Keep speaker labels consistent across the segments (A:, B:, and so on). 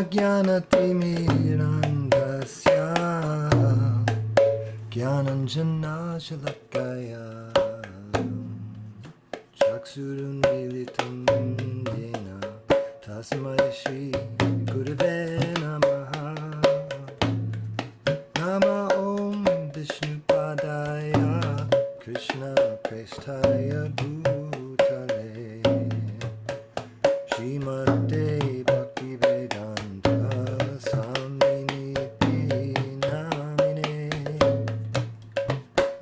A: Jnanatimirandhasya Jnananjanashalakaya Chaksurunmilitam Yena Tasmai Shri Gurave Namaha Nama Om Vishnupadaya Krishna Prestaya Bhutale Srimate Bhaktivedanta Swaminiti Namine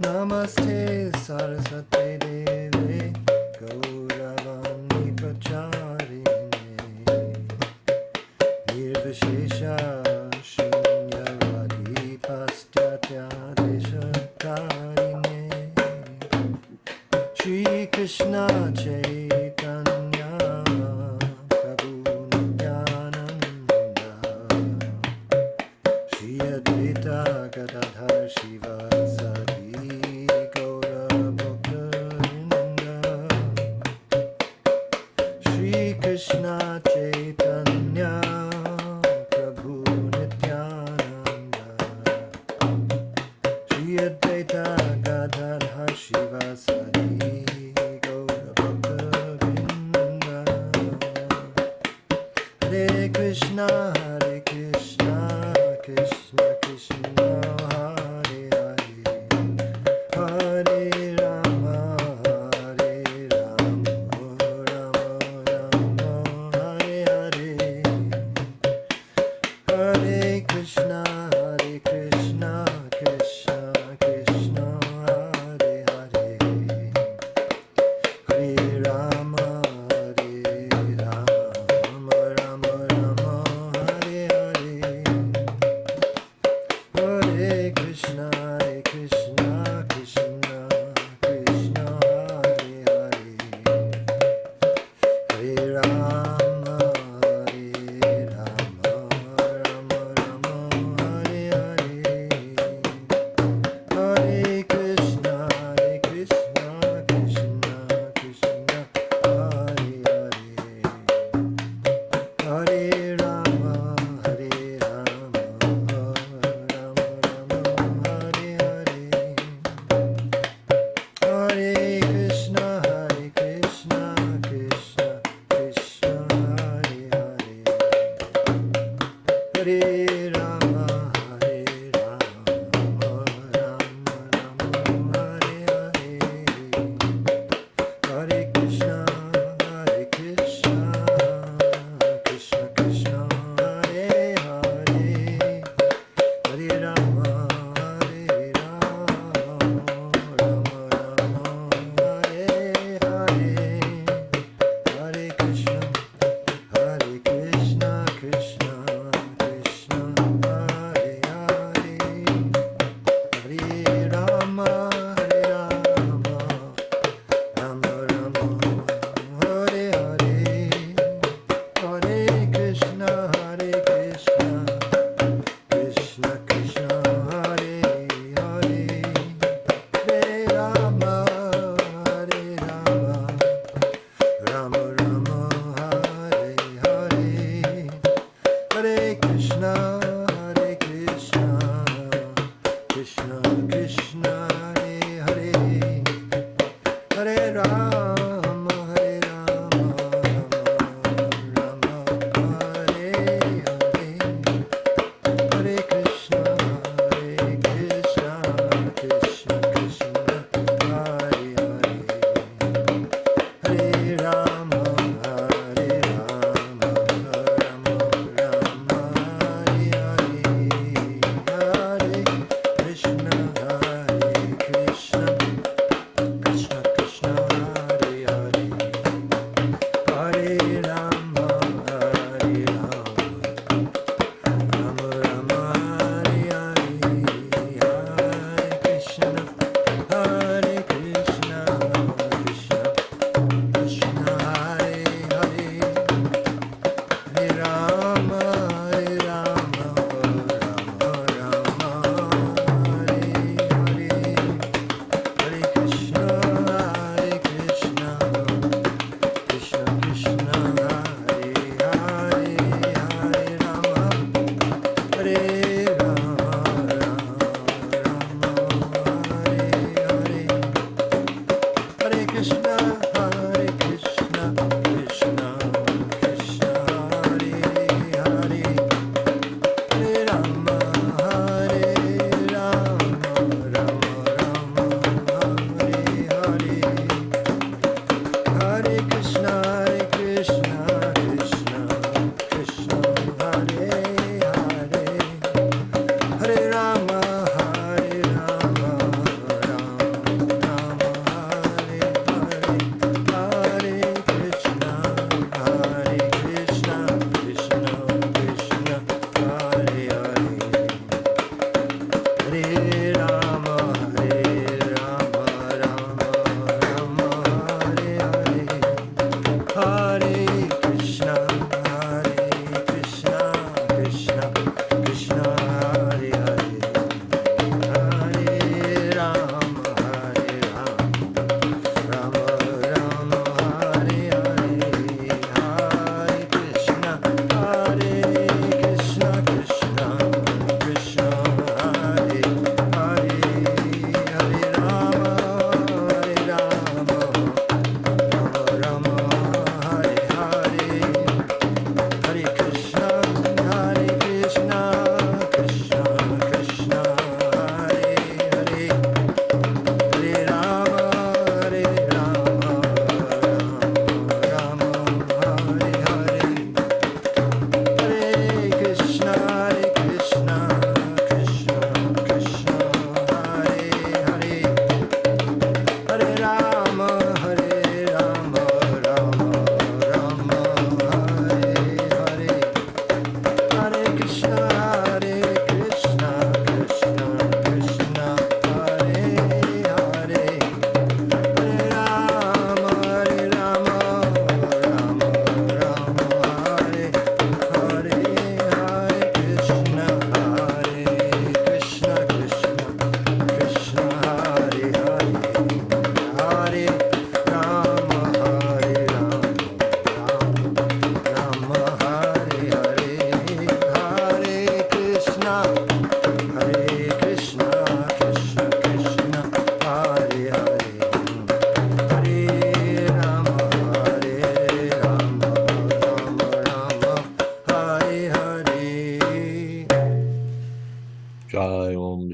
A: Namaste Saraswate Deve Gauravani Pracharine Nirvishesha Shunyavadi Pastyatya Deshakarine Shri Krishna Chaitanya Prabhu Nityananda Shri Advaita Gadadhar Shivasadi Gaura Bhakta Shri Krishna Chaitanya Prabhu Nityananda Shri Advaita Gadadhar Shivasadi Gaura Bhakta Hare Krishna Krishna Krishna Hare Hare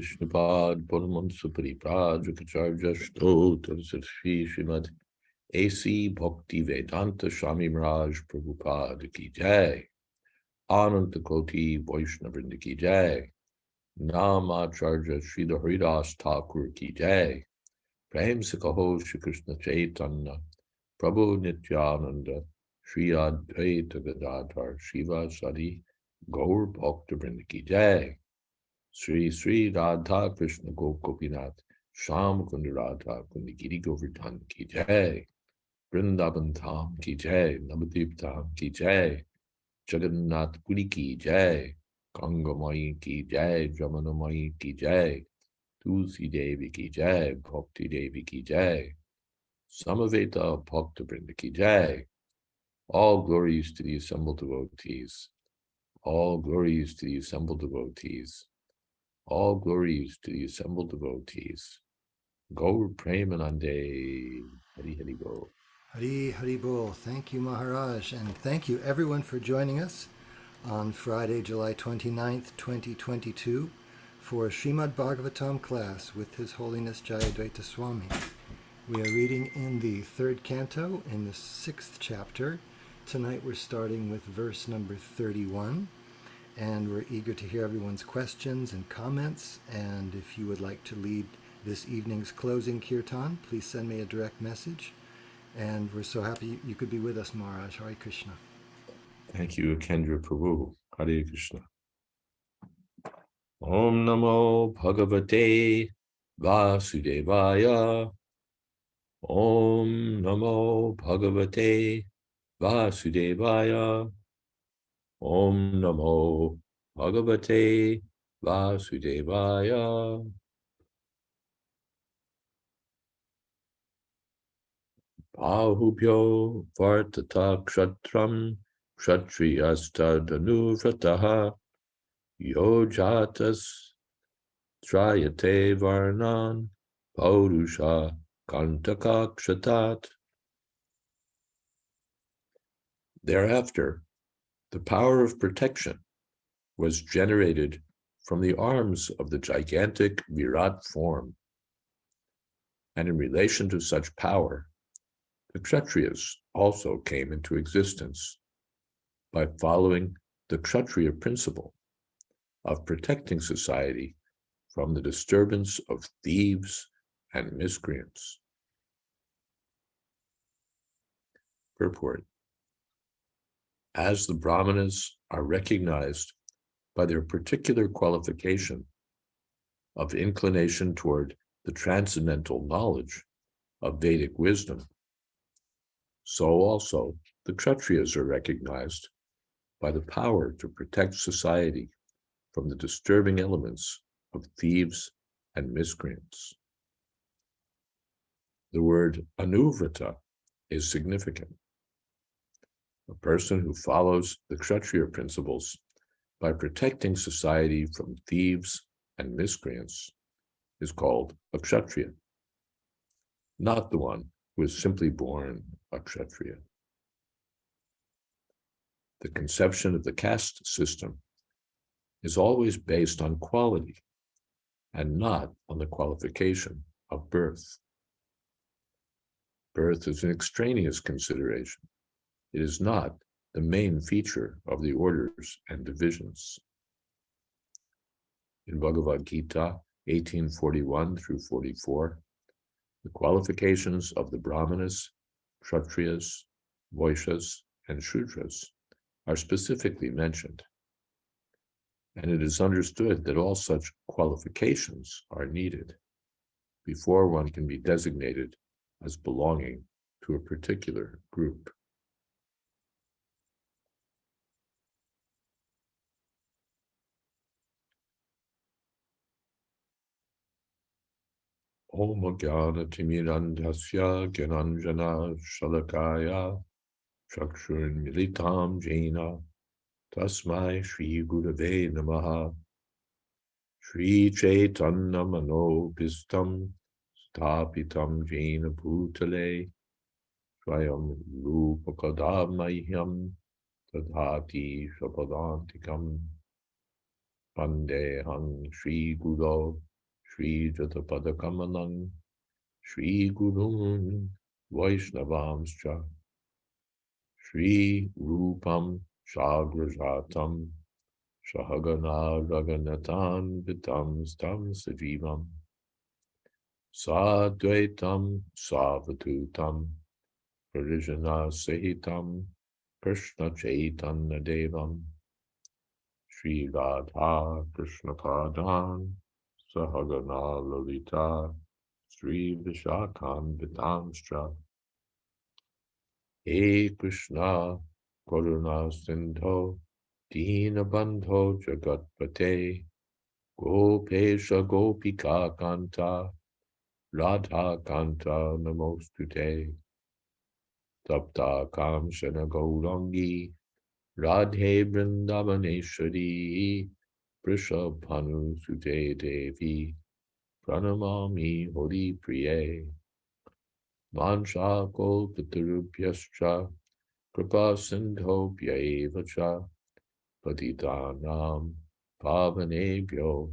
B: Vishnupad Paramahansa Pariprad Rakacharya Stotra Sri Srimad A.C. Bhakti Vedanta Swami Maharaj Prabhupada Ki Jai Ananta Koti Vaishnavrinda Ki Jai Nam Acharya Sri Haridas Thakur Ki Jai Prem Sikaho Shri Krishna Chaitanya Prabhu Nityananda Sri Advaita Gadadhar Shiva Sadi Gaur Bhakta Vrinda Ki Jai Sri Sri Radha Krishna Gopinath Sham Kund Radha Kundi Giri Govardhan Ki Jai Vrindavan Dham Ki Jai Navadip Dham Ki Jai Jagannath Puri Ki Jai Ganga Mai Ki Jai Jamana Mai Ki Jai Tulsi Devi Ki Jai Bhakti Devi Ki Jai Samaveta Bhakta Vrinda Ki Jai. All glories to the assembled devotees. All glories to the assembled devotees. All glories to the assembled devotees. Gaur Premanande. Hari Hari Bol.
A: Hari Hari Bol. Thank you, Maharaj. And thank you, everyone, for joining us on Friday, July 29th, 2022, for Srimad Bhagavatam class with His Holiness Jayadvaita Swami. We are reading in the third canto, in the 6th chapter. Tonight we're starting with verse number 31. And we're eager to hear everyone's questions and comments. And if you would like to lead this evening's closing kirtan, please send me a direct message. And we're so happy you could be with us, Maharaj. Hare Krishna.
B: Thank you, Kendra Prabhu. Hare Krishna. Om Namo Bhagavate Vasudevaya. Om Namo Bhagavate Vasudevaya. Om Namo Bhagavate Vasudevaya. Bahubhyo Vartata Kshatram Kshatriyasta Dhanuvrataha Yojatas Trayate Varnan Paurusha Kantakakshatat. Thereafter, the power of protection was generated from the arms of the gigantic Virat form. And in relation to such power, the Kshatriyas also came into existence by following the Kshatriya principle of protecting society from the disturbance of thieves and miscreants. Purport. As the Brahmanas are recognized by their particular qualification of inclination toward the transcendental knowledge of Vedic wisdom, so also the Kshatriyas are recognized by the power to protect society from the disturbing elements of thieves and miscreants. The word anuvrata is significant. A person who follows the Kshatriya principles by protecting society from thieves and miscreants is called a Kshatriya, not the one who is simply born a Kshatriya. The conception of the caste system is always based on quality and not on the qualification of birth. Birth is an extraneous consideration. It is not the main feature of the orders and divisions. In Bhagavad Gita 18:41 through 44, the qualifications of the Brahmanas, Kshatriyas, Vaishyas, and Shudras are specifically mentioned. And it is understood that all such qualifications are needed before one can be designated as belonging to a particular group. Om Jnana Timirandhasya Gyananjana Shalakaya Chakshur Militam Jena Tasmai Shri Gurave Namaha. Shri Chaitanya Mano Pistam Stapitam Jena Bhutale Swayam Rupakadamahyam Tadhati Shapadantikam Pandeham Shri Guru Shri Jatapadakamalam Shri Gurun Vaishnavamscha Shri Rupam Shagrajatam Shahagana Raganatan Vitam Stam Sajivam Sadvaitam Savatutam Parijana Sahitam Krishna Chaitanya Devam Shri Radha Krishna Padan Sahagana Lalita Sri Vishakam Vitamstra He Krishna Karuna Sindho Dina Bandho Jagatpate Gopesha Gopika Kanta Radha Kanta Namostute Tapta Kamshana Gaurangi Radhe Vrindavaneshwari Prishabhanu Sute Devi Pranamami Hori Priye Vansha Kolpatarubhyascha Kripa Sindhobhya eva cha Patitanam Pavanebhyo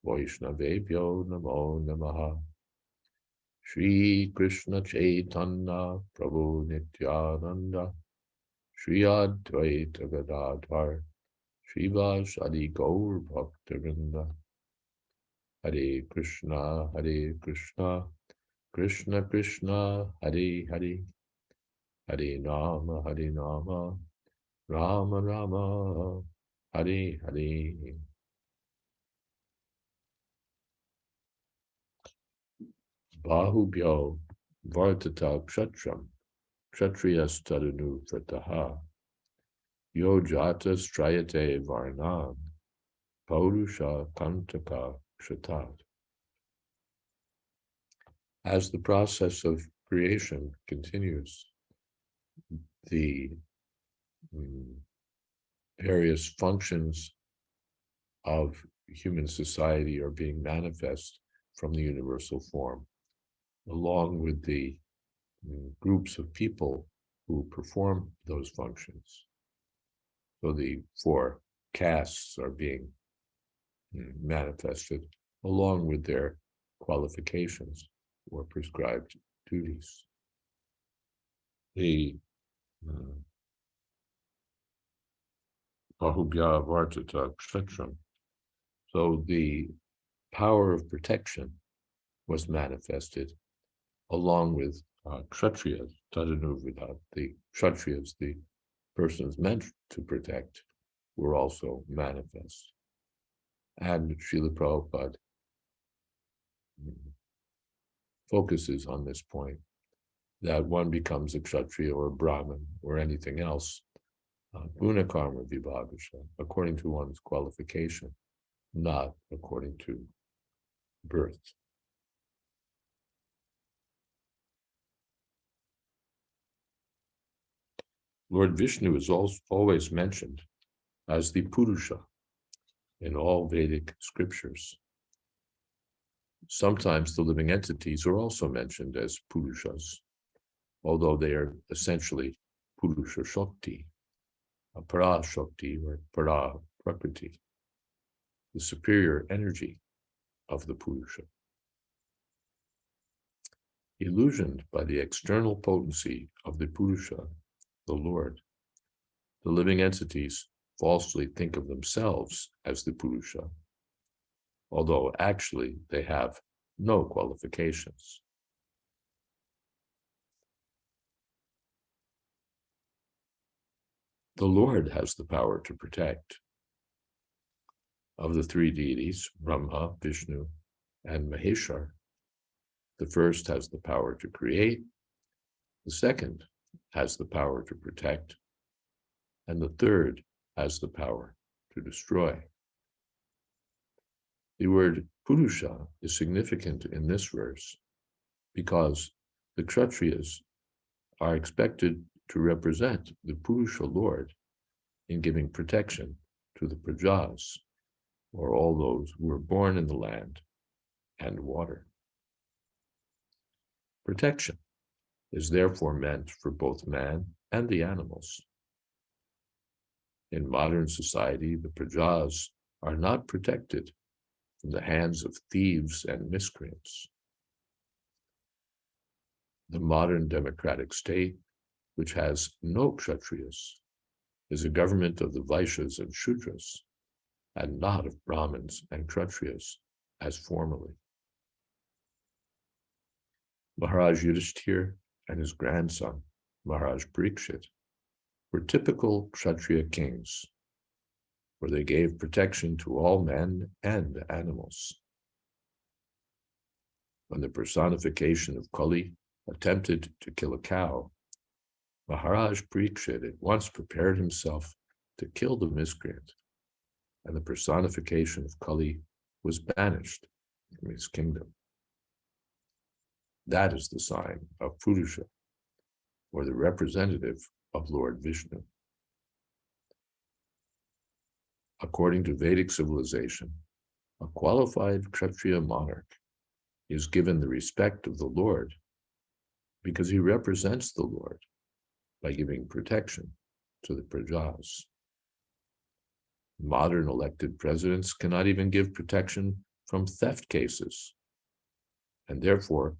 B: Vaishnavebhyo Namo Namaha. Shri Krishna Chaitanya Prabhu Nityananda Shri Advaita Gadadhar Srivasadi Gaur Bhaktivinoda. Hare Krishna Krishna Krishna Hare Hare Hare Rama Rama Rama Hare Hare. Bahubhyo Vartata Kshatram Kshatriyas Tadanu Vrataha Yojata Strayate Varnan Paurusha Kantaka Kshatat. As the process of creation continues, the various functions of human society are being manifest from the universal form, along with the groups of people who perform those functions. So the four castes are being manifested along with their qualifications or prescribed duties. The Bahubhya Vartata Kshetram. So the power of protection was manifested along with Kshatriyas, Tadanuvida, the Kshatriyas, the persons meant to protect, were also manifest. And Srila Prabhupada focuses on this point, that one becomes a Kshatriya or a Brahmin or anything else, guna karma vibhagasha, according to one's qualification, not according to birth. Lord Vishnu is always mentioned as the Purusha in all Vedic scriptures. Sometimes the living entities are also mentioned as Purushas, although they are essentially Purusha Shakti, Para Shakti or Para Prakriti, the superior energy of the Purusha. Illusioned by the external potency of the Purusha, the Lord, the living entities falsely think of themselves as the Purusha, although actually they have no qualifications. The Lord has the power to protect. Of the three deities, Brahma, Vishnu, and Maheshwar, the first has the power to create, the second has the power to protect, and the third has the power to destroy. The word Purusha is significant in this verse because the Kshatriyas are expected to represent the Purusha Lord in giving protection to the Prajas, or all those who were born in the land and water. Protection is therefore meant for both man and the animals. In modern society, the Prajas are not protected from the hands of thieves and miscreants. The modern democratic state, which has no Kshatriyas, is a government of the Vaishyas and Shudras, and not of Brahmins and Kshatriyas, as formerly. Maharaj Yudhishthir and his grandson, Maharaj Parikshit, were typical Kshatriya kings, where they gave protection to all men and animals. When the personification of Kali attempted to kill a cow, Maharaj Parikshit at once prepared himself to kill the miscreant, and the personification of Kali was banished from his kingdom. That is the sign of Purusha, or the representative of Lord Vishnu. According to Vedic civilization, a qualified Kshatriya monarch is given the respect of the Lord because he represents the Lord by giving protection to the Prajas. Modern elected presidents cannot even give protection from theft cases, and therefore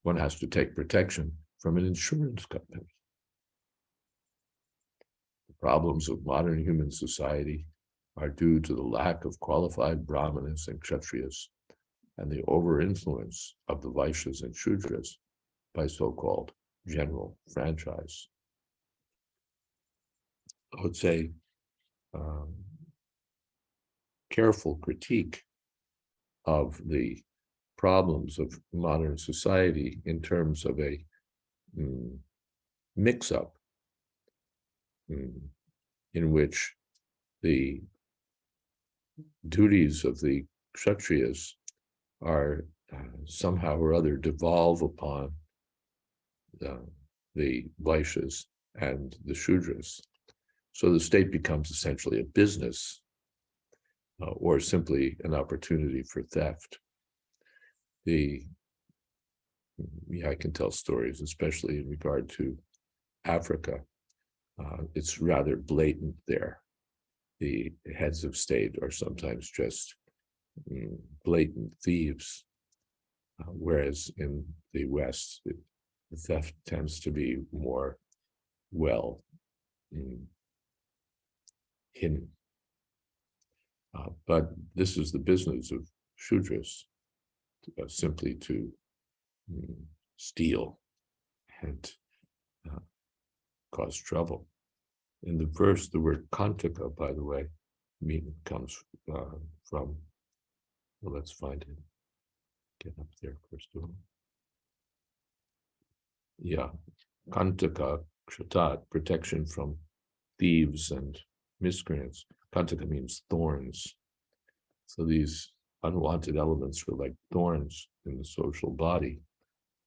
B: one has to take protection from an insurance company. The problems of modern human society are due to the lack of qualified Brahmanas and Kshatriyas and the over-influence of the Vaishyas and Shudras by so-called general franchise. I would say careful critique of the problems of modern society in terms of a mix-up in which the duties of the Kshatriyas are somehow or other devolve upon the Vaishyas and the Shudras. So the state becomes essentially a business or simply an opportunity for theft. I can tell stories, especially in regard to Africa. It's rather blatant there. The heads of state are sometimes just blatant thieves, whereas in the West, the theft tends to be more well hidden. But this is the business of Shudras, simply to steal and cause trouble. In the verse, the word kantaka, by the way, comes from, well, let's find it. Get up there first of all. Yeah, kantaka, kshatat, protection from thieves and miscreants. Kantaka means thorns. So these unwanted elements are like thorns in the social body,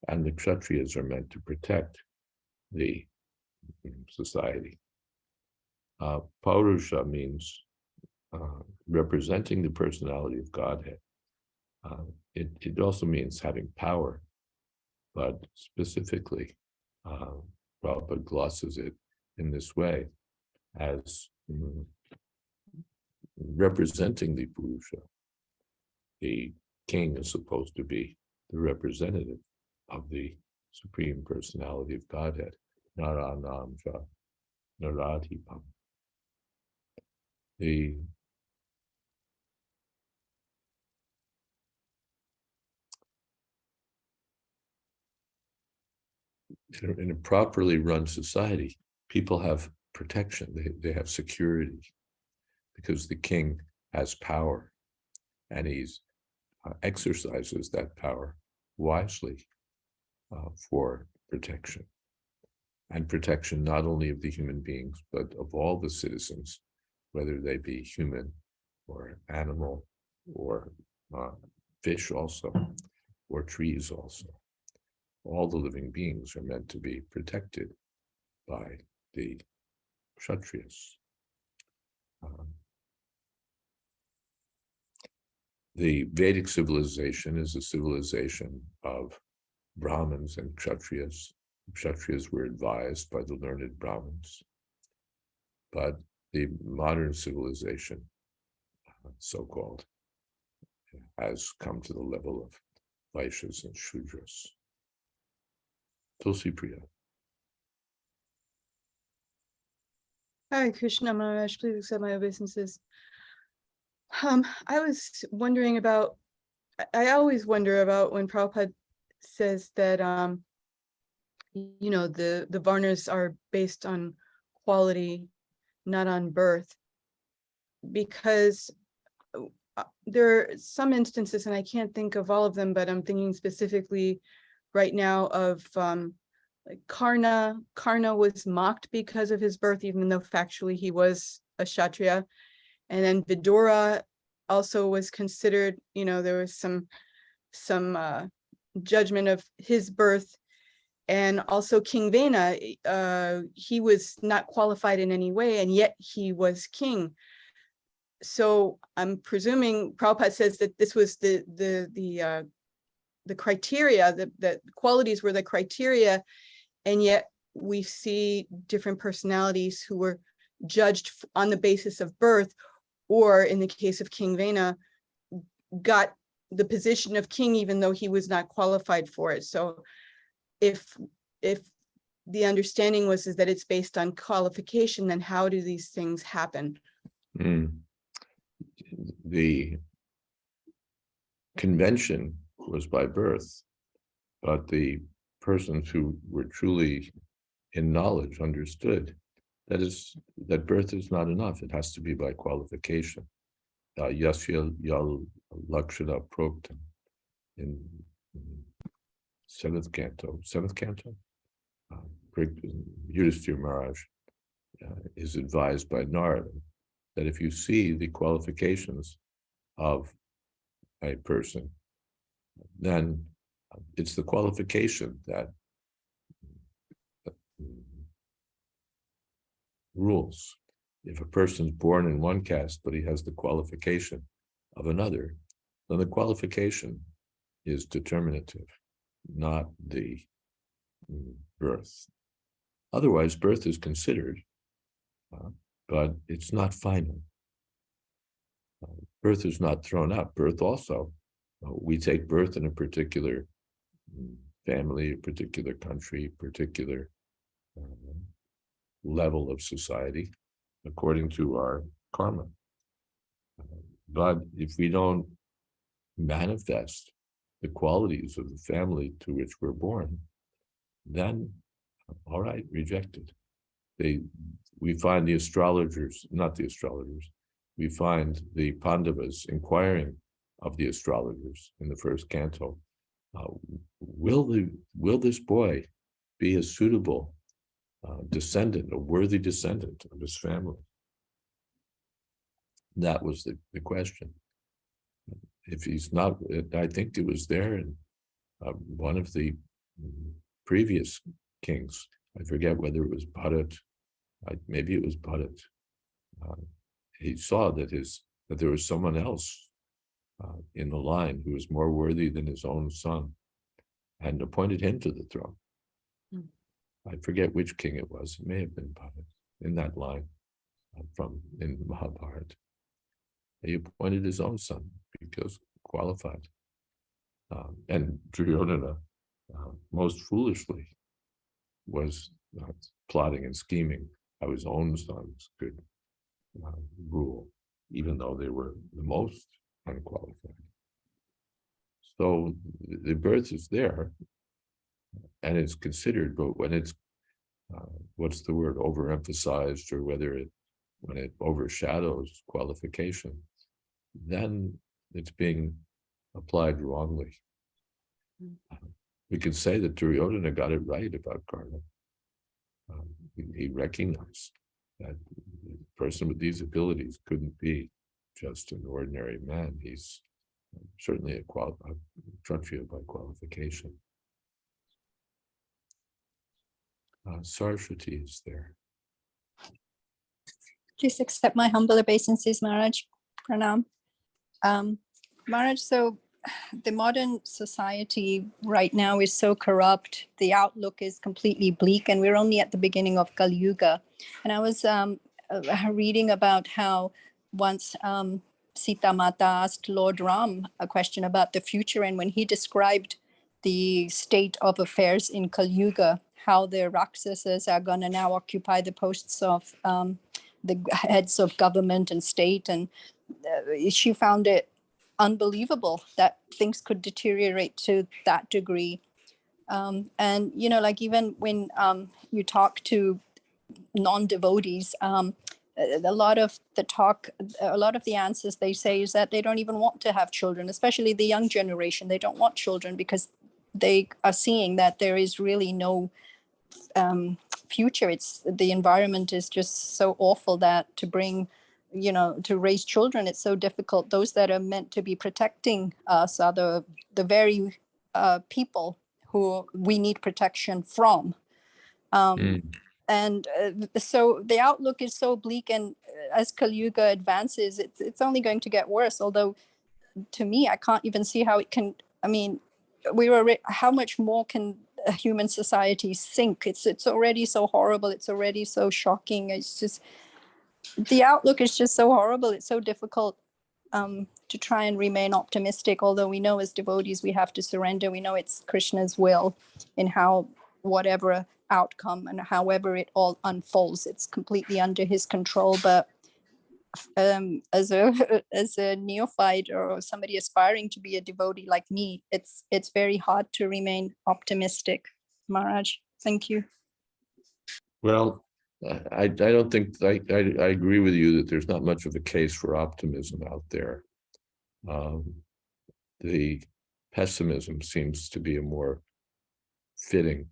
B: and the kshatriyas are meant to protect the society. Paurusha means representing the personality of Godhead. It also means having power, but specifically, Prabhupada glosses it in this way as representing the Purusha. The king is supposed to be the representative of the Supreme Personality of Godhead. Naranam cha naradhipam. In a properly run society, people have protection, they have security, because the king has power, and he exercises that power wisely for protection. And protection not only of the human beings, but of all the citizens, whether they be human or animal or fish also, or trees also. All the living beings are meant to be protected by the Kshatriyas. The Vedic civilization is a civilization of Brahmins and Kshatriyas. Kshatriyas were advised by the learned Brahmins. But the modern civilization, so-called, has come to the level of Vaishyas and Shudras. Tulsi Priya.
C: Hare Krishna Maharaj, please accept my obeisances. I was wondering about, I always wonder about when Prabhupada says that, the varnas are based on quality, not on birth, because there are some instances, and I can't think of all of them, but I'm thinking specifically right now of like Karna. Karna was mocked because of his birth, even though factually he was a Kshatriya. And then Vidura also was considered, there was some judgment of his birth. And also King Vena, he was not qualified in any way, and yet he was king. So I'm presuming Prabhupada says that this was the criteria, that qualities were the criteria, and yet we see different personalities who were judged on the basis of birth, or in the case of King Vena, got the position of king even though he was not qualified for it. So if the understanding is that it's based on qualification, then how do these things happen?
B: The convention was by birth, but the persons who were truly in knowledge understood that birth is not enough. It has to be by qualification. Yasya yal lakshana proktam in seventh canto. Yudhishthira Maharaj is advised by Narada that if you see the qualifications of a person, then it's the qualification that rules. If a person's born in one caste, but he has the qualification of another, then the qualification is determinative, not the birth. Otherwise, birth is considered, but it's not final. Birth is not thrown out. Birth also, we take birth in a particular family, a particular country, particular level of society, according to our karma. But if we don't manifest the qualities of the family to which we're born, then, all right, rejected. We find the astrologers, not the astrologers, we find the Pandavas inquiring of the astrologers in the first canto, will this boy be a suitable descendant, a worthy descendant of his family? That was the question. If he's not, I think it was there in one of the previous kings. I forget whether it was Bharat. Maybe it was Bharat. He saw that there was someone else in the line who was more worthy than his own son, and appointed him to the throne. I forget which king it was. It may have been Bharat in that line in Mahabharata. He appointed his own son because qualified. And Duryodhana, most foolishly, was plotting and scheming how his own sons could rule, even though they were the most unqualified. So the birth is there, and it's considered, but when it's, what's the word, overemphasized, or when it overshadows qualification, then it's being applied wrongly. We can say that Duryodhana got it right about karma. He recognized that the person with these abilities couldn't be just an ordinary man. He's certainly a Kshatriya by qualification. Saraswati is there.
D: Please accept my humble obeisances, Maharaj. Pranam. Maharaj, so the modern society right now is so corrupt. The outlook is completely bleak, and we're only at the beginning of Kali Yuga. And I was reading about how once Sita Mata asked Lord Ram a question about the future, and when he described the state of affairs in Kali Yuga, how the Rakshasas are going to now occupy the posts of the heads of government and state, and she found it unbelievable that things could deteriorate to that degree. And like even when you talk to non-devotees, a lot of the answers they say is that they don't even want to have children, especially the young generation. They don't want children because they are seeing that there is really no future. The environment is just so awful that to raise children, it's so difficult. Those that are meant to be protecting us are the very people who we need protection from. And so the outlook is so bleak, and as Kali Yuga advances, it's only going to get worse. Although to me, I can't even see how it can. I mean, how much more can a human society sink? It's already so horrible. It's already so shocking. It's just, the outlook is just so horrible. It's so difficult to try and remain optimistic. Although we know as devotees we have to surrender. We know it's Krishna's will in how whatever outcome and however it all unfolds, it's completely under his control. But as a neophyte or somebody aspiring to be a devotee like me, it's very hard to remain optimistic. Maharaj, thank you.
B: Well, I don't think, I agree with you that there's not much of a case for optimism out there. The pessimism seems to be a more fitting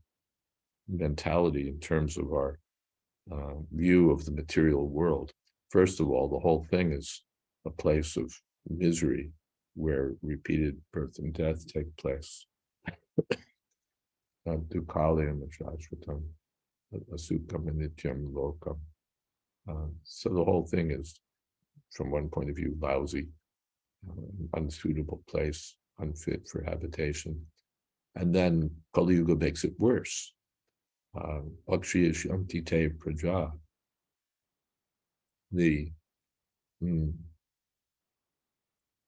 B: mentality in terms of our view of the material world. First of all, the whole thing is a place of misery where repeated birth and death take place. Dukkhalayam shashvatam asukam nityam lokam So the whole thing is, from one point of view, lousy, unsuitable place, unfit for habitation. And then Kali Yuga makes it worse. Akshiya Shantite Praja. The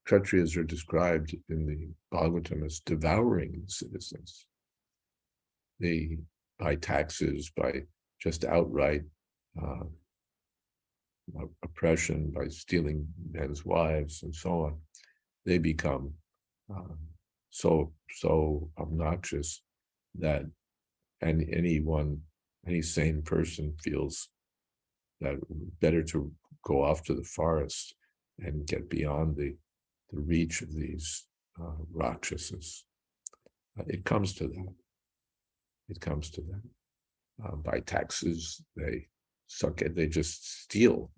B: Kshatriyas are described in the Bhagavatam as devouring citizens. By taxes, by just outright oppression, by stealing men's wives and so on, they become so obnoxious that any sane person feels that better to go off to the forest and get beyond the reach of these Rakshasas. It comes to that. It comes to that. By taxes, they suck it. They just steal.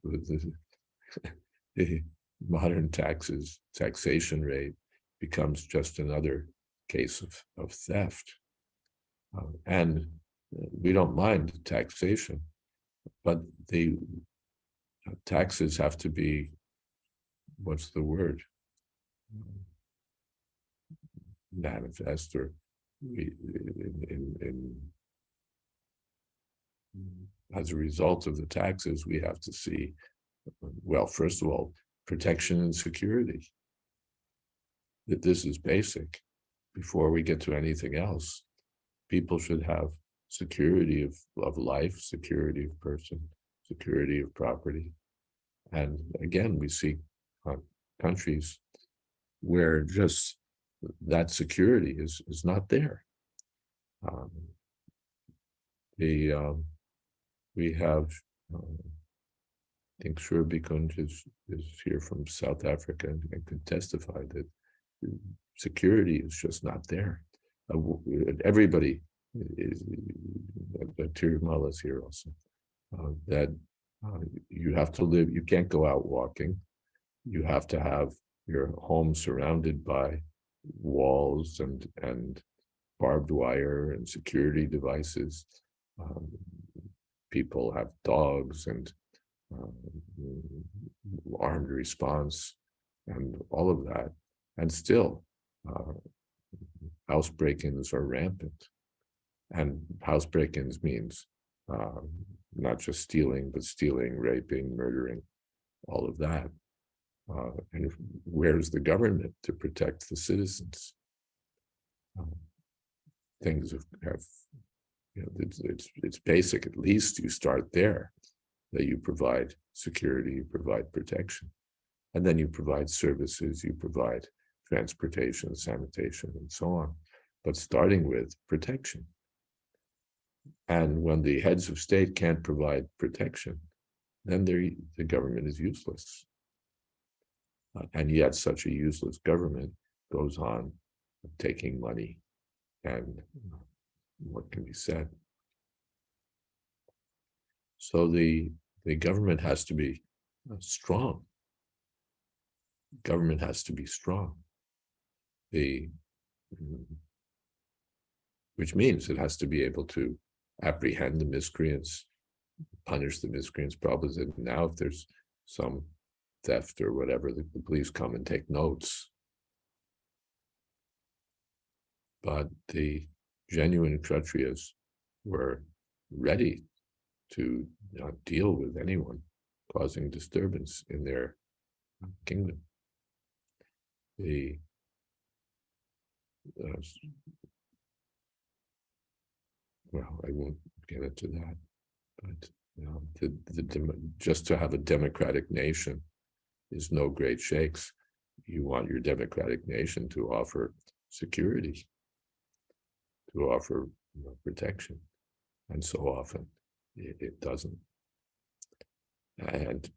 B: The modern taxation rate becomes just another case of theft. And we don't mind taxation, but the taxes have to be, what's the word? Manifest, or as a result of the taxes, we have to see, well, first of all, protection and security. That this is basic. Before we get to anything else, people should have security of life, security of person, security of property. And again, we see countries where just that security is not there. We have, I think Shurbi Kunj is here from South Africa and can testify that security is just not there. Everybody is, Tirumala is here also, that you have to live, you can't go out walking. You have to have your home surrounded by walls and barbed wire and security devices. People have dogs and armed response and all of that. And still, house break-ins are rampant. And house break-ins means not just stealing, but stealing, raping, murdering, all of that. And where's the government to protect the citizens? Things have it's basic. At least you start there, that you provide security, you provide protection, and then you provide services, you provide transportation, sanitation, and so on. But starting with protection. And when the heads of state can't provide protection, then the government is useless. And yet such a useless government goes on taking money, and what can be said? So the government has to be strong. Government has to be strong. Which means it has to be able to apprehend the miscreants, punish the miscreants. Probably that now if there's some theft or whatever, the police come and take notes. But the genuine Kshatriyas were ready to deal with anyone causing disturbance in their kingdom. Well, I won't get into that, but just to have a democratic nation is no great shakes. You want your democratic nation to offer security, to offer protection, and so often it doesn't. And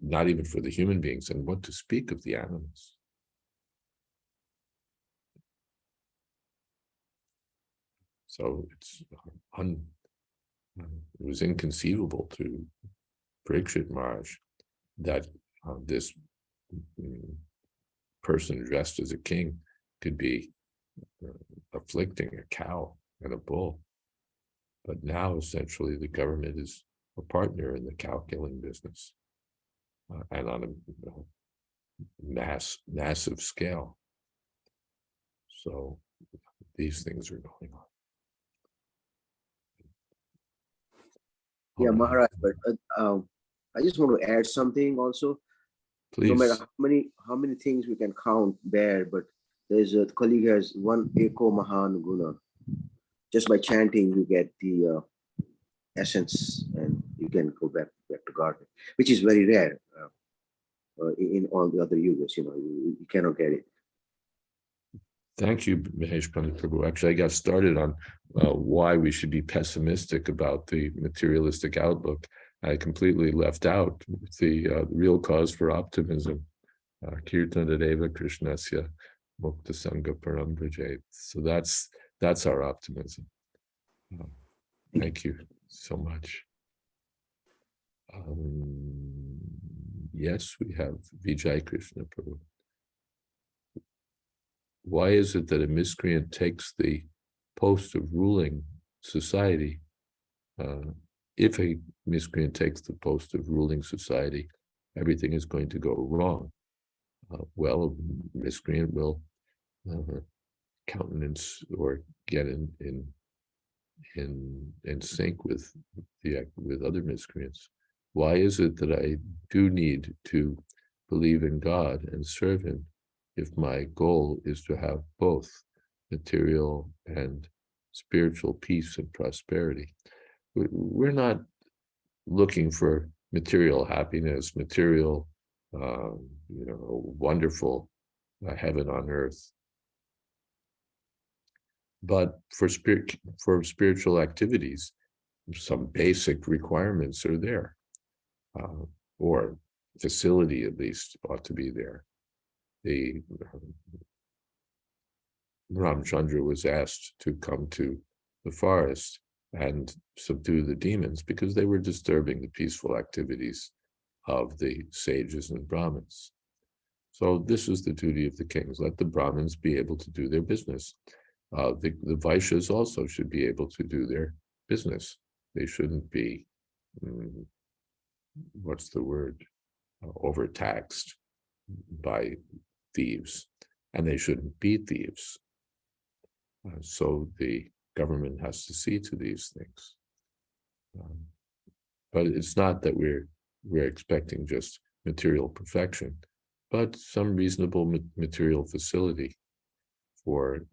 B: not even for the human beings, and what to speak of the animals. So it was inconceivable to Parikshit Maharaj that this person dressed as a king could be afflicting a cow and a bull. But now essentially the government is a partner in the cow killing business, and on a massive scale. So these things are going on.
E: Yeah,
B: All right.
E: Maharaj, but I just want to add something also. No matter
B: Please.
E: how many things we can count there, but there's a colleague has one Eko Mahan Guna. Just by chanting, you get the essence, and you can go back to God, which is very rare in all the other yugas. You cannot get it.
B: Thank you, Mahesh Pandit Prabhu. Actually, I got started on why we should be pessimistic about the materialistic outlook. I completely left out the real cause for optimism. Kirtana Deva Krishnasya Mukta Sangha Param Brajet. So that's our optimism. Thank you so much. Yes, we have Vijay Krishna Prabhu. Why is it that a miscreant takes the post of ruling society? If a miscreant takes the post of ruling society, everything is going to go wrong. Well, a miscreant will countenance or get in sync with other miscreants. Why is it that I do need to believe in God and serve Him if my goal is to have both material and spiritual peace and prosperity? We're not looking for material happiness, material, wonderful heaven on earth. But for spiritual activities, some basic requirements are there, or facility at least ought to be there. The Ramchandra was asked to come to the forest and subdue the demons because they were disturbing the peaceful activities of the sages and Brahmins. So this is the duty of the kings. Let the Brahmins be able to do their business. The Vaishyas also should be able to do their business. They shouldn't be, overtaxed by thieves, and they shouldn't be thieves. So the government has to see to these things. But it's not that we're expecting just material perfection, but some reasonable material facility for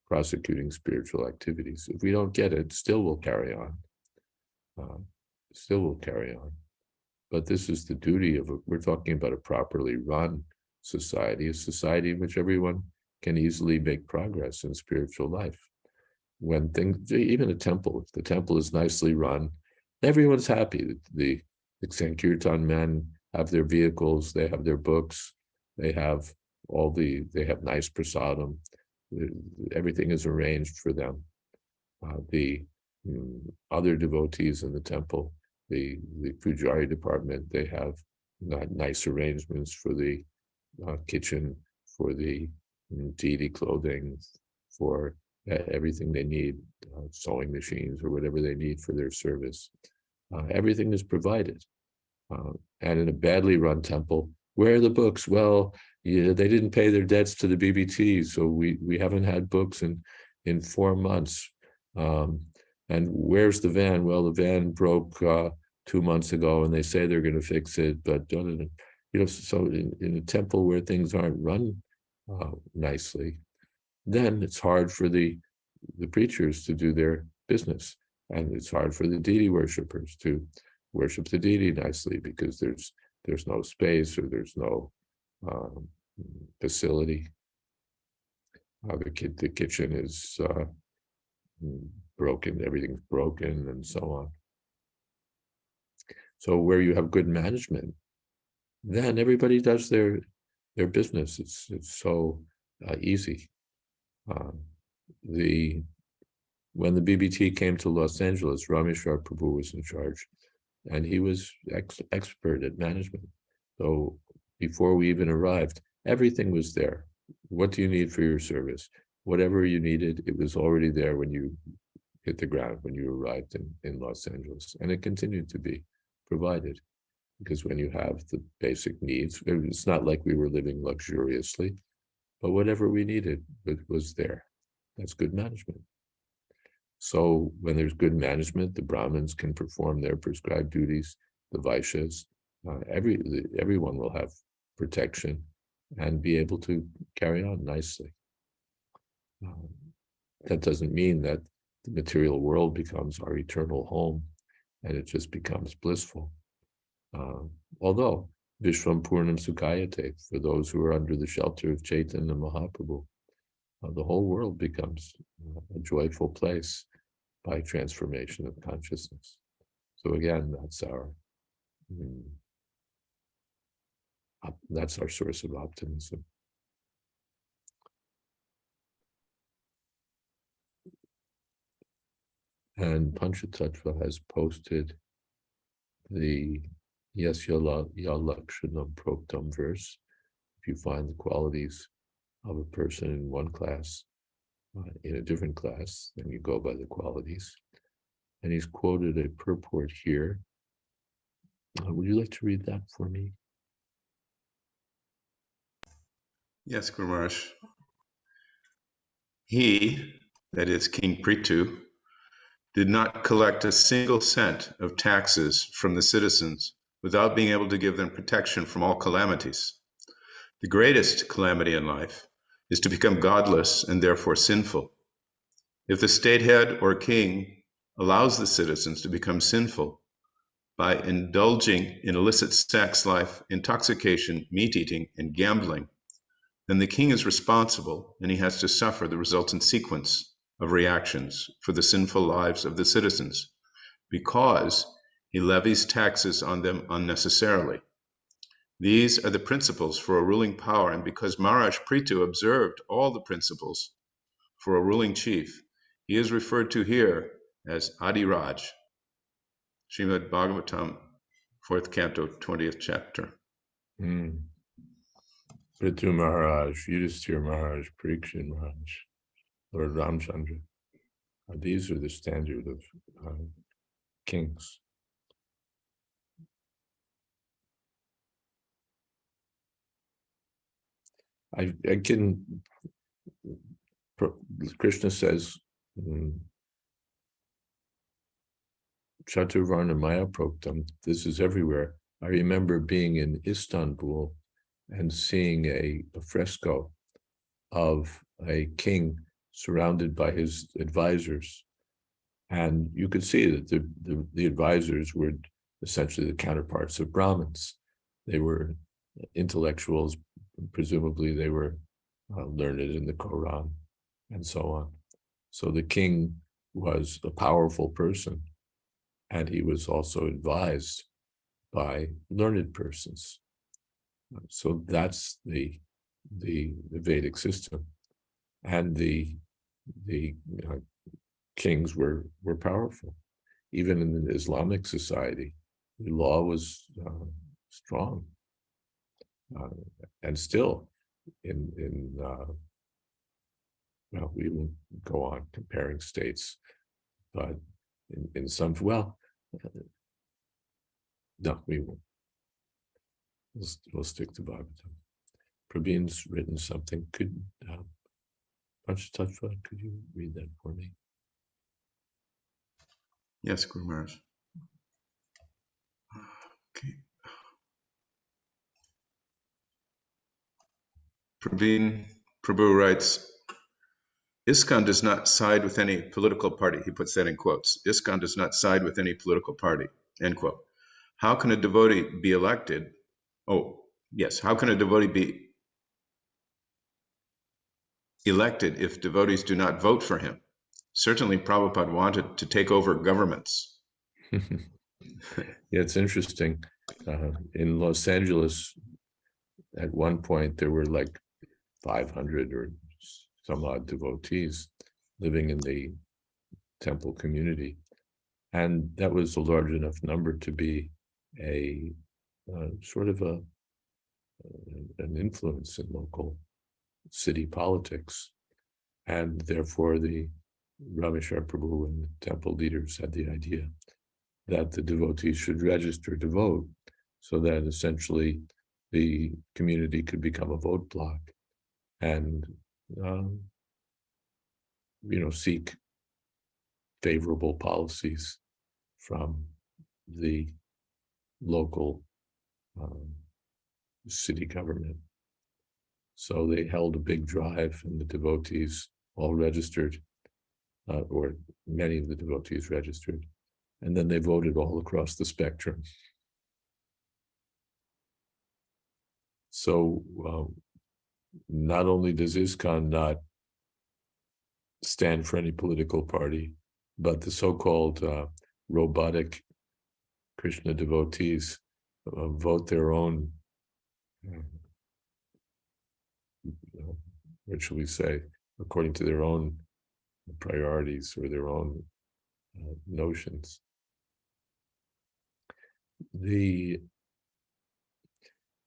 B: prosecuting spiritual activities. If we don't get it, still will carry on. But this is the duty of we're talking about a properly run society, a society in which everyone can easily make progress in spiritual life. When things, even a temple, if the temple is nicely run, everyone's happy. The Sankirtan men have their vehicles, they have their books, they have nice prasadam. Everything is arranged for them. The other devotees in the temple, the pujari department, they have nice arrangements for the kitchen, for the deity clothing, for everything they need, sewing machines or whatever they need for their service. Everything is provided. And in a badly run temple, where are the books? Well, they didn't pay their debts to the BBT, so we haven't had books in 4 months. And where's the van? Well, the van broke 2 months ago, and they say they're going to fix it, but so in a temple where things aren't run nicely, then it's hard for the preachers to do their business, and it's hard for the deity worshippers to worship the deity nicely because there's no space or there's no facility. The kitchen is broken, everything's broken, and so on. So where you have good management, then everybody does their business. It's so easy. When the BBT came to Los Angeles, Rameshwar Prabhu was in charge, and he was expert at management. So before we even arrived, everything was there. What do you need for your service? Whatever you needed, it was already there when you hit the ground when you arrived in Los Angeles. And it continued to be provided, because when you have the basic needs, it's not like we were living luxuriously, but whatever we needed was there. That's good management. So when there's good management, the Brahmins can perform their prescribed duties, the Vaishyas, everyone will have protection and be able to carry on nicely. That doesn't mean that the material world becomes our eternal home and it just becomes blissful. Although, Vishvam Purnam Sukhayate, for those who are under the shelter of Chaitanya Mahaprabhu, the whole world becomes a joyful place by transformation of consciousness. So again, that's our source of optimism. And Panchatattva has posted the Yasya Lakshanam Proktam verse. If you find the qualities of a person in one class, in a different class, then you go by the qualities. And he's quoted a purport here. Would you like to read that for me?
F: Yes, Guru Maharaj. He, that is King Prithu, did not collect a single cent of taxes from the citizens without being able to give them protection from all calamities. The greatest calamity in life is to become godless and therefore sinful. If the state head or king allows the citizens to become sinful by indulging in illicit sex life, intoxication, meat eating, and gambling, then the king is responsible and he has to suffer the resultant sequence of reactions for the sinful lives of the citizens because he levies taxes on them unnecessarily. These are the principles for a ruling power, and because Maharaj Prithu observed all the principles for a ruling chief, he is referred to here as Adiraj. Srimad Bhagavatam, 4th Canto, 20th Chapter.
B: Prithu Maharaj, Yudhisthira Maharaj, Parikshit Maharaj, Lord Ramchandra. These are the standard of kings. I can, Krishna says, Chaturvarna Maya Proktam, this is everywhere. I remember being in Istanbul and seeing a fresco of a king surrounded by his advisors. And you could see that the advisors were essentially the counterparts of Brahmins. They were intellectuals, presumably they were learned in the Quran and so on. So the king was a powerful person, and he was also advised by learned persons. So that's the Vedic system, and the kings were powerful. Even in the Islamic society, the law was strong, and still well, we won't go on comparing states, but in some, well, no, we won't. We'll stick to Bhagavatam. Prabin's written something. Could Panchatattva, could you read that for me?
F: Yes, Guru Maharaj. Okay. Prabhu writes, ISKCON does not side with any political party. He puts that in quotes. ISKCON does not side with any political party, end quote. How can a devotee be elected? Oh, yes. How can a devotee be elected if devotees do not vote for him? Certainly, Prabhupada wanted to take over governments.
B: Yeah, it's interesting. In Los Angeles, at one point, there were like 500 or some odd devotees living in the temple community. And that was a large enough number to be a sort of an influence in local city politics. And therefore, the Rameshwar Prabhu and the temple leaders had the idea that the devotees should register to vote, so that essentially the community could become a vote block and seek favorable policies from the local city government. So they held a big drive, and the devotees all registered, or many of the devotees registered, and then they voted all across the spectrum. So not only does ISKCON not stand for any political party, but the so-called robotic Krishna devotees vote their own, what shall we say, according to their own priorities or their own notions.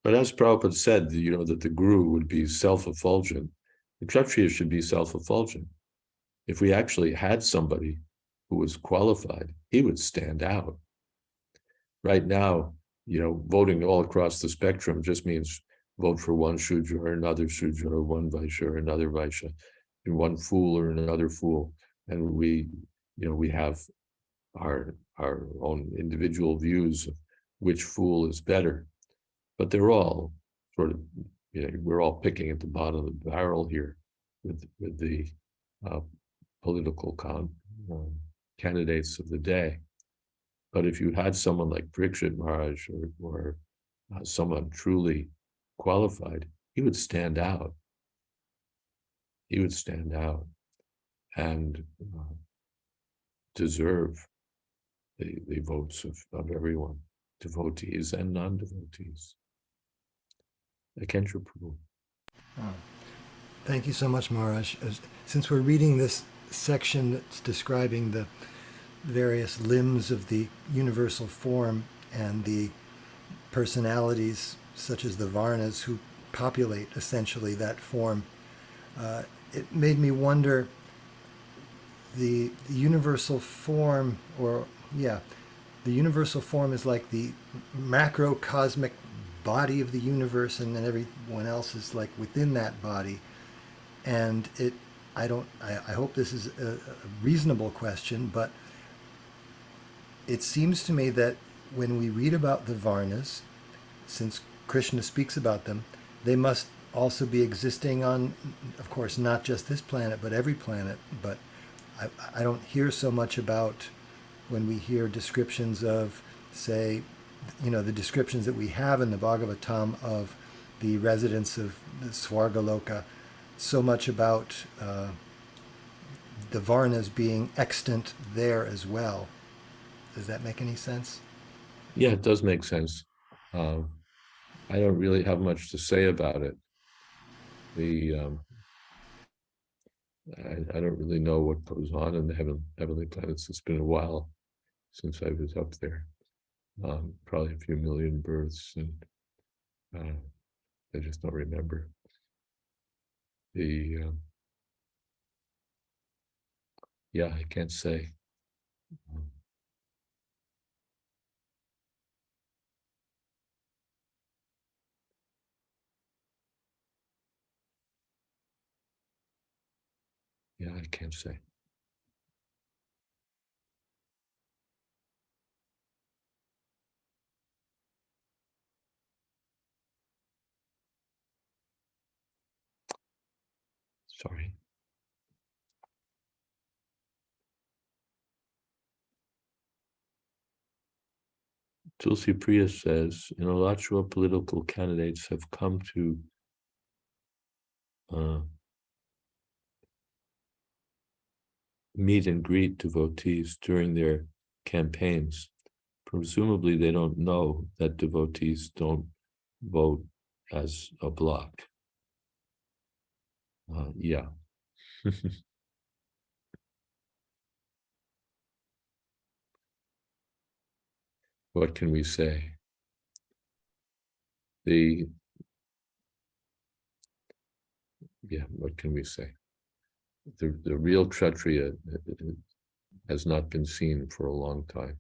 B: But as Prabhupada said, that the guru would be self-effulgent. The Kshatriya should be self-effulgent. If we actually had somebody who was qualified, he would stand out. Right now, voting all across the spectrum just means vote for one Shudra or another Shudra, or one Vaishya or another Vaishya, and one fool or another fool. And we have our own individual views of which fool is better. But they're all sort of, we're all picking at the bottom of the barrel here with the political candidates of the day. But if you had someone like Parikshit Maharaj or someone truly qualified, he would stand out. He would stand out and deserve the votes of everyone, devotees and non-devotees. Akendra Prabhu.
A: Thank you so much, Maharaj. Since we're reading this section that's describing the various limbs of the universal form and the personalities, such as the Varnas, who populate essentially that form, it made me wonder, the universal form, the universal form is like the macrocosmic body of the universe, and then everyone else is like within that body. And I hope this is a reasonable question, but it seems to me that when we read about the Varnas, since Krishna speaks about them, they must also be existing on, of course, not just this planet, but every planet. But I don't hear so much about, when we hear descriptions of, say, the descriptions that we have in the Bhagavatam of the residents of the Swargaloka, so much about the Varnas being extant there as well. Does that make any sense?
B: Yeah, it does make sense. I don't really have much to say about it. I don't really know what goes on in the heavenly planets. It's been a while since I was up there. Probably a few million births, and I just don't remember. I can't say. I can't say. Sorry. Tulsi Priya says, in Alachua, political candidates have come to meet and greet devotees during their campaigns. Presumably, they don't know that devotees don't vote as a bloc. Yeah. What can we say? What can we say? the real Kshatriya has not been seen for a long time.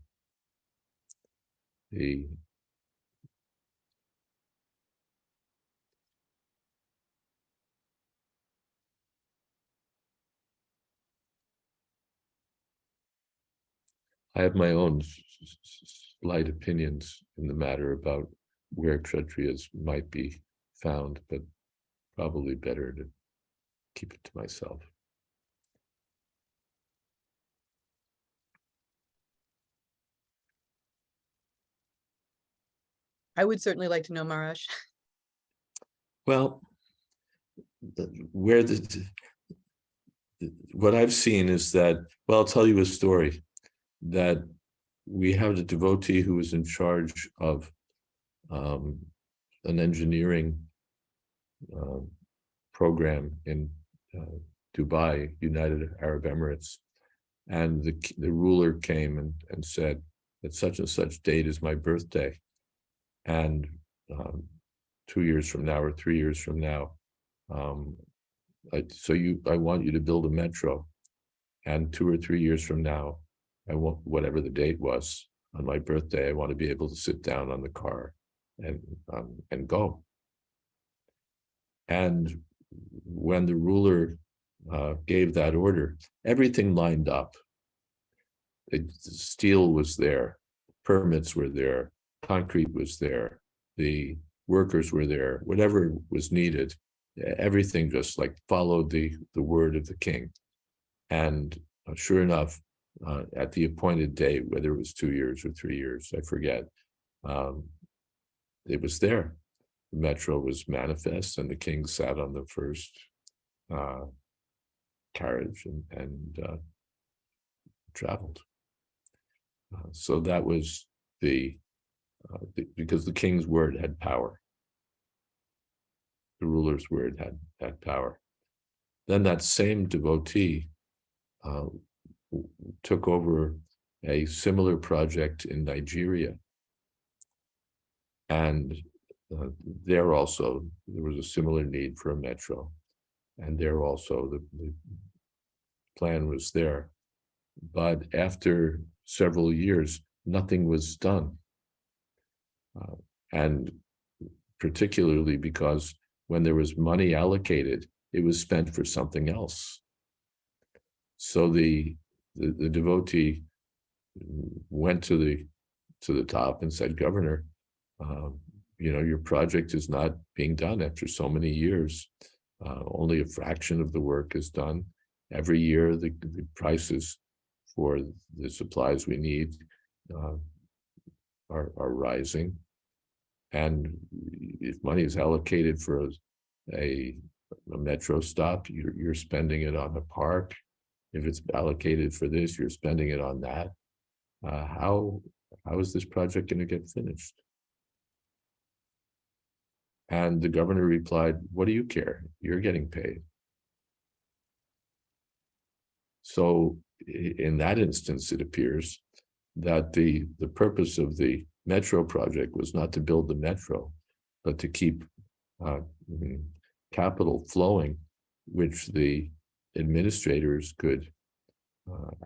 B: I have my own slight opinions in the matter about where Kshatriyas might be found, but probably better to keep it to myself.
C: I would certainly like to know, Maharaj.
B: Well, what I've seen is that, well, I'll tell you a story, that we had a devotee who was in charge of an engineering program in Dubai, United Arab Emirates. And the ruler came and said that such and such date is my birthday. And 2 years from now or 3 years from now, I want you to build a metro. And 2 or 3 years from now, I want, whatever the date was on my birthday, I want to be able to sit down on the car and go. And when the ruler gave that order, everything lined up. The steel was there, permits were there, concrete was there, the workers were there, whatever was needed, everything just like followed the word of the king. And sure enough, at the appointed date, whether it was 2 years or 3 years, I forget, it was there. The metro was manifest, and the king sat on the first carriage and traveled. So that was because the king's word had power. The ruler's word had power. Then that same devotee took over a similar project in Nigeria. And there was a similar need for a metro. And there also the plan was there. But after several years, nothing was done. And particularly because when there was money allocated, it was spent for something else. So the devotee went to the top and said, Governor, your project is not being done after so many years. Only a fraction of the work is done. Every year, the prices for the supplies we need are rising. And if money is allocated for a metro stop, you're spending it on a park. If it's allocated for this, you're spending it on that. How is this project going to get finished? And the governor replied, what do you care? You're getting paid. So in that instance, it appears that the purpose of the metro project was not to build the metro, but to keep capital flowing, which the administrators could,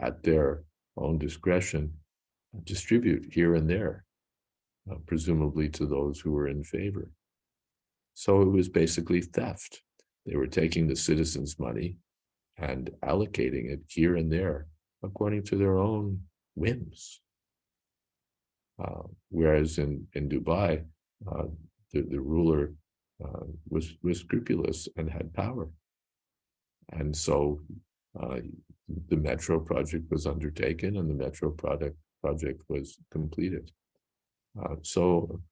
B: at their own discretion, distribute here and there, presumably to those who were in favor. So it was basically theft. They were taking the citizens' money and allocating it here and there according to their own whims. Whereas in Dubai, the ruler was scrupulous and had power. And so the metro project was undertaken and the metro project was completed. So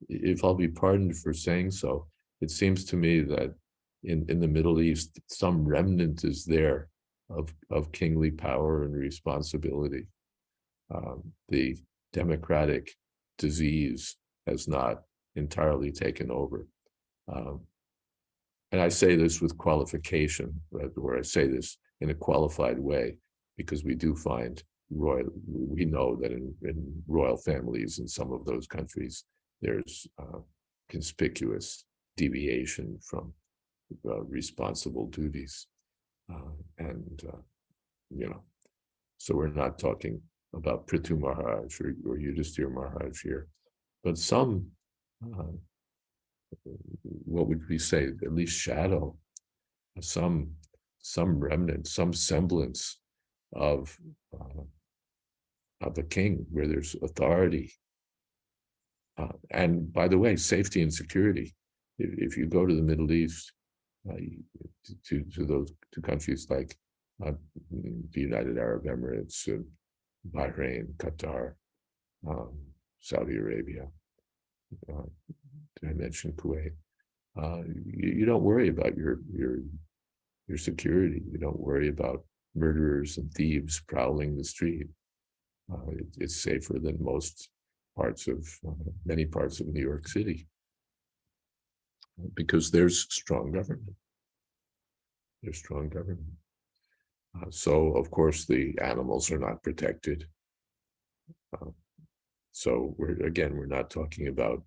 B: if I'll be pardoned for saying so, it seems to me that in the Middle East, some remnant is there of kingly power and responsibility. The democratic disease has not entirely taken over. And I say this with qualification, or I say this in a qualified way, because we do find we know that in royal families in some of those countries, there's conspicuous deviation from responsible duties. So we're not talking about Prithu Maharaj or Yudhisthira Maharaj here, but some, what would we say, at least shadow, some remnant, some semblance of a king where there's authority. And by the way, safety and security. If you go to the Middle East, to those two countries like the United Arab Emirates, Bahrain, Qatar, Saudi Arabia, did I mention Kuwait? You don't worry about your security. You don't worry about murderers and thieves prowling the street. It's safer than many parts of New York City, because there's strong government. There's strong government. So of course the animals are not protected. So we're not talking about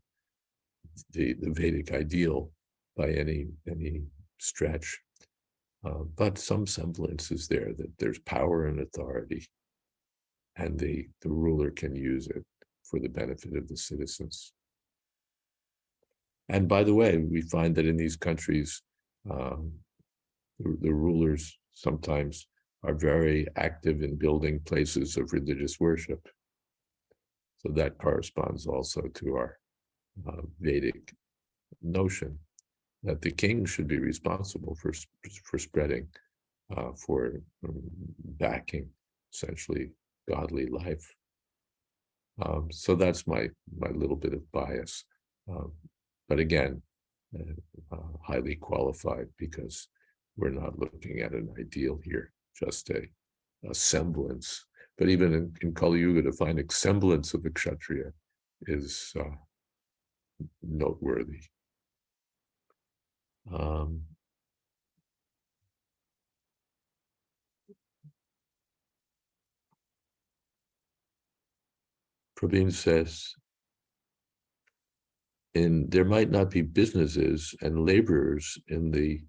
B: the Vedic ideal by any stretch, but some semblance is there that there's power and authority, and the ruler can use it for the benefit of the citizens. And by the way, we find that in these countries, the rulers sometimes are very active in building places of religious worship. So that corresponds also to our Vedic notion that the king should be responsible for spreading, for backing, essentially, godly life. So that's my little bit of bias. But again, highly qualified, because we're not looking at an ideal here, just a semblance. But even in Kali Yuga, to find a semblance of a Kshatriya is noteworthy. Praveen says, there might not be businesses and laborers in the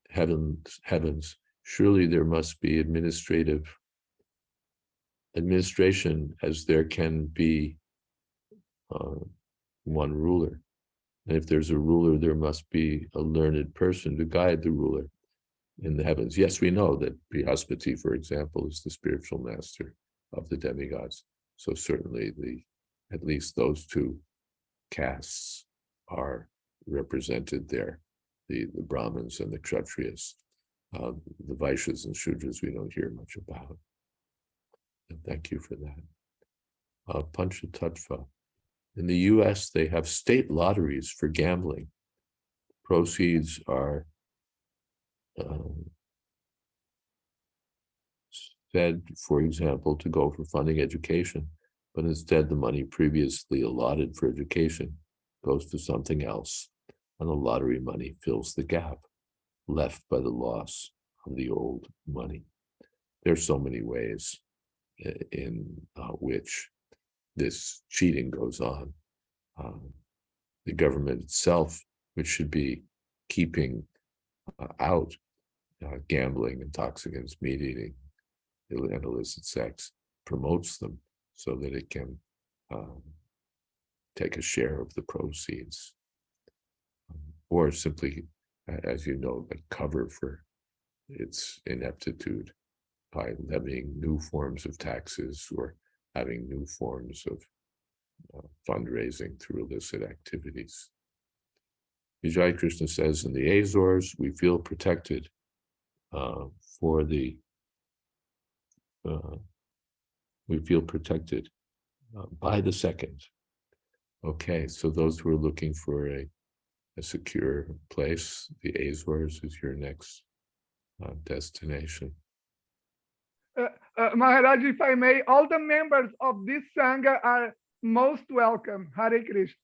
B: heavens. Surely there must be administration, as there can be one ruler. And if there's a ruler, there must be a learned person to guide the ruler in the heavens. Yes, we know that Brihaspati, for example, is the spiritual master of the demigods. So certainly at least those two castes are represented there, the Brahmins and the Kshatriyas. The Vaishyas and Shudras we don't hear much about. And thank you for that. Panchatattva. In the US, they have state lotteries for gambling. Proceeds are said, for example, to go for funding education, but instead the money previously allotted for education goes to something else, and the lottery money fills the gap left by the loss of the old money. There's so many ways in which this cheating goes on. The government itself, which should be keeping out gambling, intoxicants, meat eating, and illicit sex, promotes them so that it can take a share of the proceeds, or simply, as you know, cover for its ineptitude by levying new forms of taxes or having new forms of fundraising through illicit activities. Vijay Krishna says, in the Azores, we feel protected by the second. Okay, so those who are looking for a secure place, the Azores is your next destination.
G: Maharaj, if I may, all the members of this Sangha are most welcome. Hare Krishna.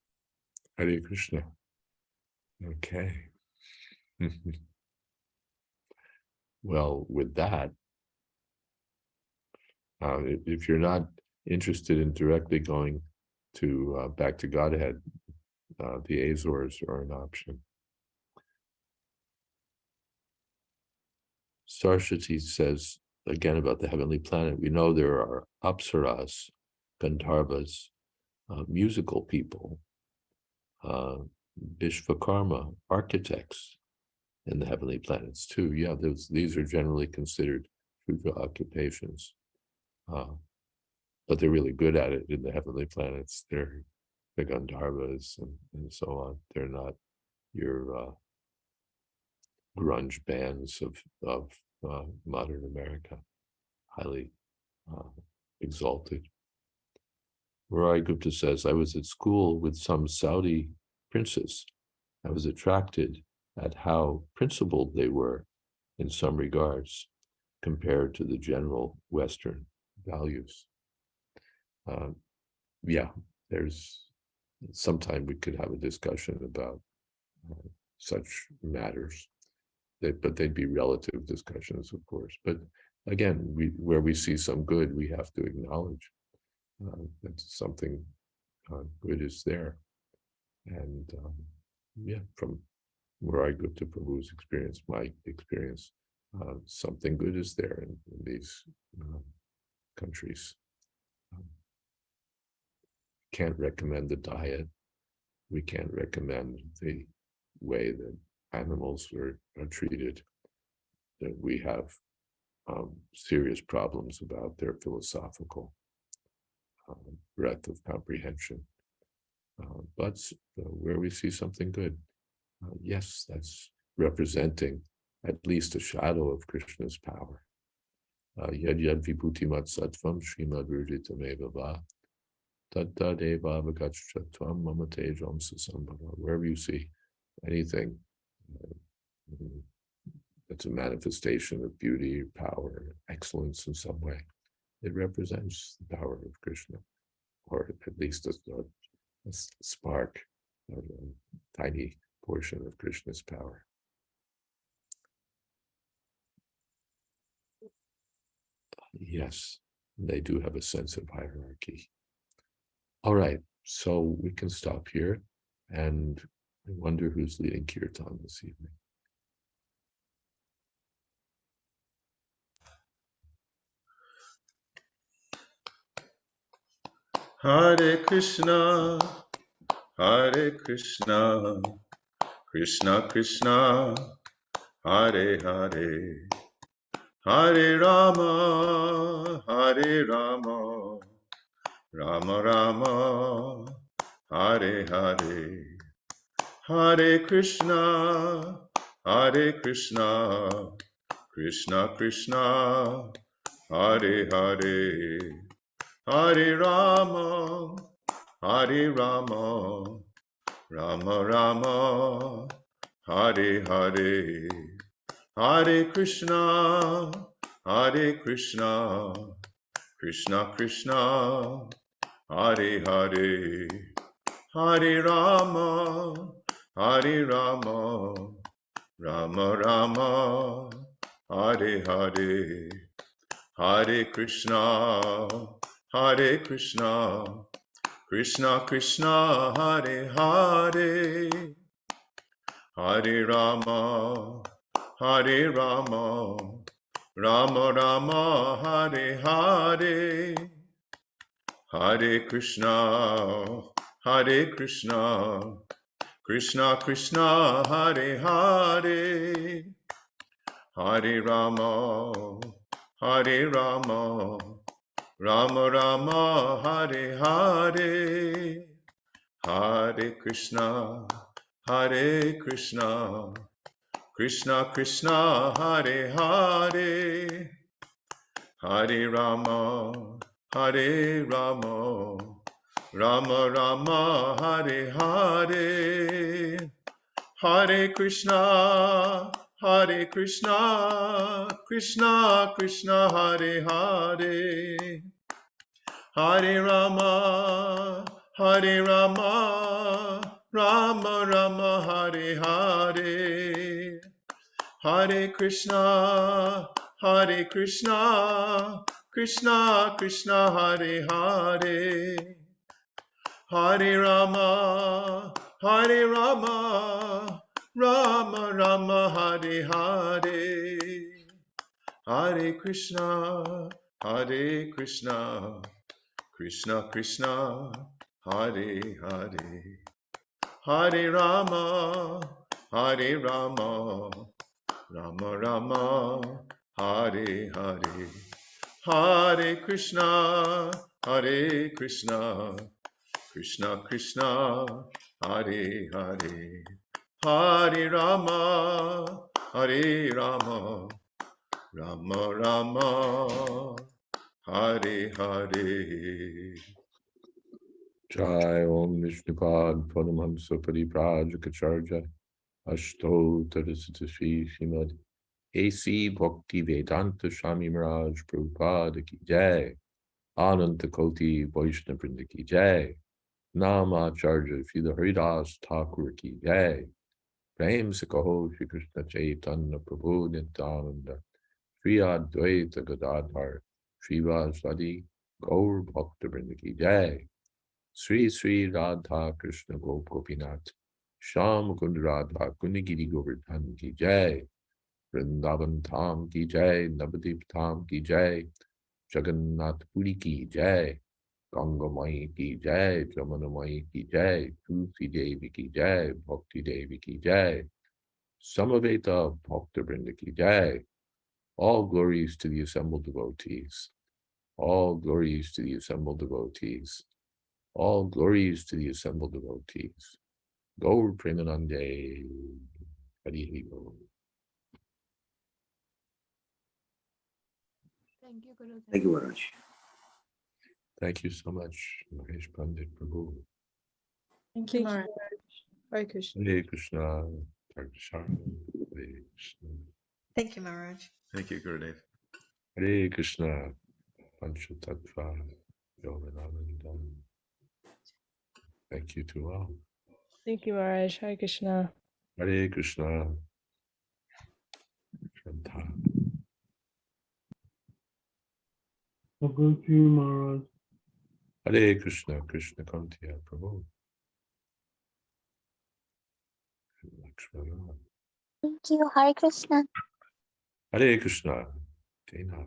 B: Hare Krishna. Okay. Well, with that, if you're not interested in directly going to back to Godhead, the Azores are an option. Saraswati says again about the heavenly planet, we know there are apsaras, gandharvas, musical people, Vishvakarma, architects in the heavenly planets too. Yeah, these are generally considered Shudra occupations, but they're really good at it in the heavenly planets. They're the Gandharvas and so on. They're not your grunge bands of modern America, highly exalted. Rai Gupta says, I was at school with some Saudi princes. I was attracted at how principled they were in some regards compared to the general Western values. Yeah, there's sometime we could have a discussion about such matters, but they'd be relative discussions, of course. But again, where we see some good, we have to acknowledge that something good is there. And yeah, from where I go to Prabhu's experience, my experience, something good is there in these countries. Can't recommend the diet. We can't recommend the way that animals are treated. That we have serious problems about their philosophical breadth of comprehension. But where we see something good, yes, that's representing at least a shadow of Krishna's power. Yad yad vibhutimat sattvam srimad virjitameva va tad eva avagachatvam mama tejam sasambhava. Wherever you see anything that's a manifestation of beauty, power, excellence in some way, it represents the power of Krishna, or at least a spark, a tiny portion of Krishna's power. Yes, they do have a sense of hierarchy. All right, so we can stop here, and I wonder who's leading Kirtan this evening.
F: Hare Krishna, Krishna Krishna, Hare Hare, Hare Rama, Rama Rama, Hare Hare, Hare Krishna, Krishna Krishna, Hare Hare, Hare Rama, Rama Rama, Hare Hare, Hare Krishna, Krishna Krishna, Hare Hare, Hare Rama, Rama Rama, Hare Hare, Hare Krishna, Krishna Krishna, Hare Hare, Hare Rama, Rama Rama, Hare Hare, Hare Krishna, Krishna Krishna, Hare Hare, Hare Rama, Rama Rama, Hare Hare, Hare Krishna, Krishna Krishna, Hare Hare, Hare Rama, Rama Rama, Hare Hare, Hare Krishna, Krishna Krishna, Hare Hare, Hare Rama, Rama Rama, Hare Hare, Hare Krishna, Krishna Krishna, Hare Hare, Hare Rama, Rama Rama, Hare Hare, Hare Krishna, Hare Krishna, Krishna Krishna, Hare Hare, Hare Rama, Hare Rama, Rama Rama, Hare Hare, Hare Krishna, Hare Krishna, Krishna Krishna, Hare Hare, Hare Rama, Hare Rama, Rama Rama, Hare Hare.
B: Jai Om Vishnupad Paramahamsa Parivrajakacharya Ashto Tadasata Sri Srimad A.C. Bhakti Vedanta Swami Maharaj Prabhupada Ki Jai Ananta Koti Vaishnava Vrinda Ki Jai Nama Acharya Srila Haridas Thakur Ki Jai Prem Sakaho Shri Krishna Chaitanya Prabhu Nityananda Sri Advaita Gadadhar Srivasadi Gaur Bhakta Vrinda Ki Jai Sri Sri Radha Krishna Gop Gopinath Sham Kund Radha Kunigiri Govardhan Ki Jai Vrindavan Tham Ki Jai Navadip Tham Ki Jai Jagannath Puri Ki Jai Ganga Mai Ki Jai Jamuna Mai Ki Jai Tulsi Devi Ki Jai Bhakti Devi Ki Jai Samaveta Bhakta Vrinda Ki Jai. All glories to the assembled devotees. All glories to the assembled devotees. All glories to the assembled devotees. Gaur Premanande. Hari Hari Bol.
E: Thank you, Maharaj.
B: Thank you so much, Mahesh Pandit Prabhu.
C: Thank you, Maharaj. Hare Krishna.
B: Hare Krishna. Hare Krishna. Hare Krishna.
H: Thank you, Maharaj.
F: Thank you, Gurudev.
B: Hare Krishna. Panchatattva. Yogananandam. Thank you to all.
I: Thank you, Maharaj. Hare Krishna.
B: Hare Krishna. Shraddha. Hare Krishna. Krishna Kantiya Prabhu. Lakshmana.
J: Thank you. Hare Krishna.
B: Hare Krishna. Dana.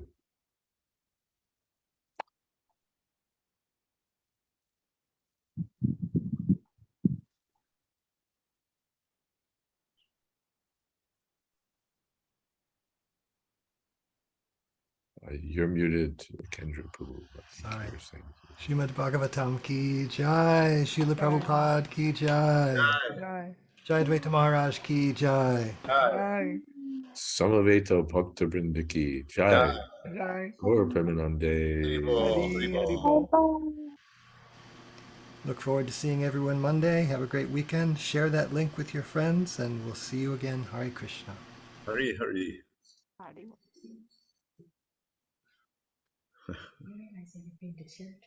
B: You're muted, Kendra Prabhu.
A: Sorry.
B: You were saying.
A: Srimad Bhagavatam Ki Jai. Srila Prabhupada Ki Jai.
G: Jai.
A: Jayadvaita Maharaj Ki Jai.
G: Jai.
B: Samaveta Bhakta Vrinda Ki Jai.
G: Jai.
B: Gaur Premanande.
G: Hari Haribol.
A: Look forward to seeing everyone Monday. Have a great weekend. Share that link with your friends, and we'll see you again. Hare Krishna.
F: Hari Hari.
H: I said you paid the shirt.